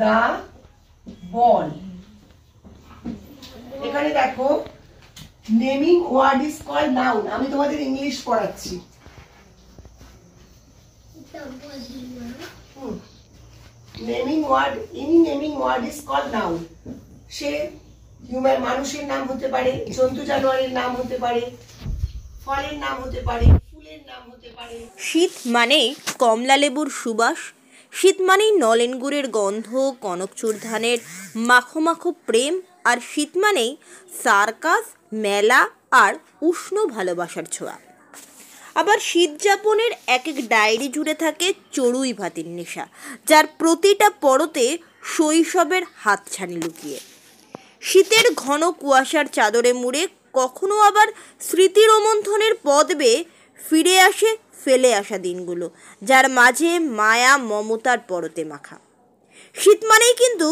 দা ball. এখানে দেখো naming word is called noun. আমি তোমাদের ইংলিশ পড়াচ্ছি। Naming word, any naming word is called noun. Say human, মানুষের নাম হতে পারে, জন্তু জানোয়ারের নাম হতে পারে, ফলের নাম হতে পারে, ফুলের নাম হতে পারে। শীত মানেই কমলা লেবুর সুবাস, শীত মানেই নলেন গুড়ের গন্ধ, কনকচুর ধানের মাখো মাখো প্রেম, আর শীত মানেই সার্কাস, মেলা আর উষ্ণ ভালোবাসার ছোঁয়া। আবার শীত যাপনের এক এক ডায়েরি জুড়ে থাকে চড়ুই ভাতির নেশা, যার প্রতিটা পরতে শৈশবের হাতছানি লুকিয়ে। শীতের ঘন কুয়াশার চাদরে মুড়ে কখনো আবার স্মৃতি রোমন্থনের পথ বেয়ে ফিরে আসে ফেলে আসা দিনগুলো, যার মাঝে মায়া মমতার পরতে মাখা। শীত মানেই কিন্তু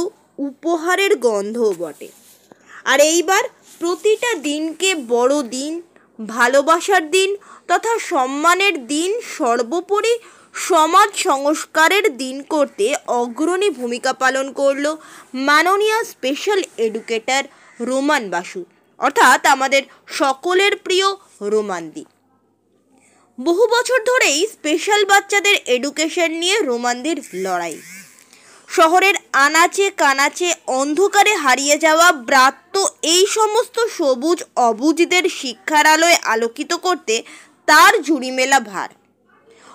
উপহারের গন্ধও বটে। আর এইবার প্রতিটা দিনকে বড় দিন, ভালোবাসার দিন তথা সম্মানের দিন, সর্বোপরি সমাজ সংস্কারের দিন করতে অগ্রণী ভূমিকা পালন করল মাননীয় স্পেশাল এডুকেটর রোমান বাসু, অর্থাৎ আমাদের সকলের প্রিয় রোমানদি। বহু বছর ধরেই স্পেশাল বাচ্চাদের এডুকেশন নিয়ে রোমানদের লড়াই। শহরের আনাচে কানাচে অন্ধকারে হারিয়ে যাওয়া ব্রাত্য এই সমস্ত সবুজ অবুজদের শিক্ষার আলোয় আলোকিত করতে তার ঝুড়ি মেলা ভার।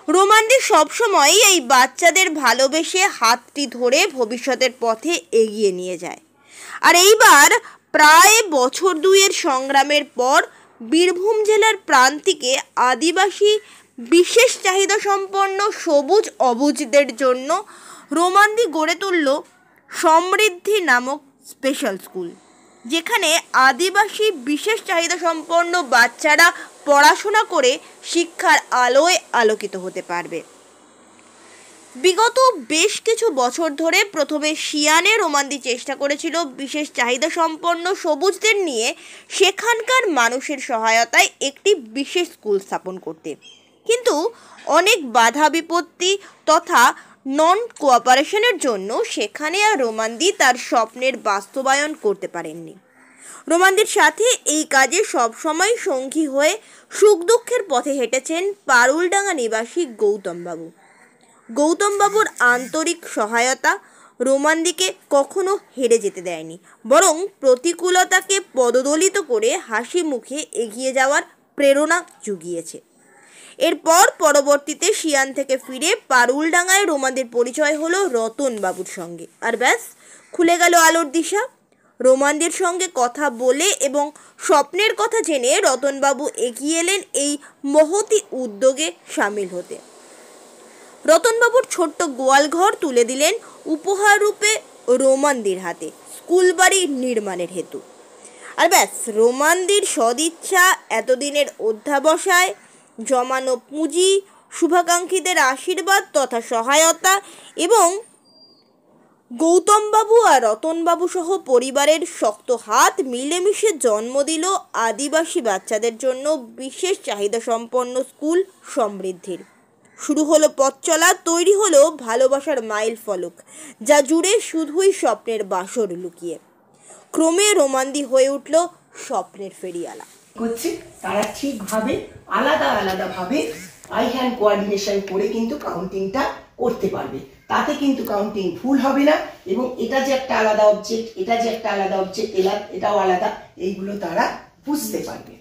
রোমানদি সবসময় এই বাচ্চাদের ভালোবেসে হাতটি ধরে ভবিষ্যতের পথে এগিয়ে নিয়ে যায়। আর এইবার প্রায় বছর দুইয়ের সংগ্রামের পর বীরভূম জেলার প্রান্তিকে আদিবাসী বিশেষ চাহিদা সম্পন্ন সবুজ অবুজদের জন্য রোমানদি গড়ে তুলল সমৃদ্ধি নামক স্পেশাল স্কুল, যেখানে আদিবাসী বিশেষ চাহিদা সম্পন্ন বাচ্চারা পড়াশোনা করে শিক্ষার আলোয় আলোকিত হতে পারবে। বিগত বেশ কিছু বছর ধরে প্রথমে শিয়ানে রোমানদি চেষ্টা করেছিল বিশেষ চাহিদা সম্পন্ন সবুজদের নিয়ে সেখানকার মানুষের সহায়তায় একটি বিশেষ স্কুল স্থাপন করতে, কিন্তু অনেক বাধা বিপত্তি তথা নন কোঅপারেশনের জন্য সেখানে আর রোমানদি তার স্বপ্নের বাস্তবায়ন করতে পারেননি। রোমানদির সাথে এই কাজে সবসময় সঙ্গী হয়ে সুখ দুঃখের পথে হেঁটেছেন পারুলডাঙ্গা নিবাসী গৌতমবাবু। গৌতমবাবুর আন্তরিক সহায়তা রোমানদিকে কখনো হেরে যেতে দেয়নি, বরং প্রতিকূলতাকে পদদলিত করে হাসি মুখে এগিয়ে যাওয়ার প্রেরণা জুগিয়েছে। এরপর পরবর্তীতে শিয়ান থেকে ফিরে পারুলডাঙ্গায় রোমানদির পরিচয় হলো রতনবাবুর সঙ্গে, আর ব্যাস খুলে গেল আলোর দিশা। রোমানদের সঙ্গে কথা বলে এবং স্বপ্নের কথা জেনে রতনবাবু এগিয়ে এলেন এই মহতি উদ্যোগে সামিল হতে। রতনবাবুর ছোট্ট গোয়ালঘর তুলে দিলেন উপহার রূপে রোমানদির হাতে স্কুল বাড়ি নির্মাণের হেতু। আর ব্যাস রোমানদির সদিচ্ছা, এতদিনের অধ্যাবসায়, জমানো পুঁজি, শুভাকাঙ্ক্ষীদের আশীর্বাদ তথা সহায়তা এবং গৌতমবাবু আর রতনবাবু সহ পরিবারের শক্ত হাত মিলেমিশে জন্ম দিল আদিবাসী বাচ্চাদের জন্য বিশেষ চাহিদা সম্পন্ন স্কুল সমৃদ্ধির। শুরু হলো পথ চলা, তৈরি হলো ভালোবাসার মাইল ফলক, যা জুড়ে শুধুই স্বপ্নের বাসর লুকিয়ে। ক্রমে রোমানদি হয়ে উঠল স্বপ্নের ফেরিওয়ালা। হচ্ছে তারা ঠিকভাবে আলাদা আলাদা ভাবে আই হ্যান্ড কোঅর্ডিনেশন করে কিন্তু কাউন্টিংটা করতে পারবে। তাতে কিন্তু কাউন্টিং ভুল হবে না, এবং এটা যে একটা আলাদা অবজেক্ট, এটা যে একটা আলাদা অবজেক্ট, এটাও আলাদা, এইগুলো তারা বুঝতে পারবে।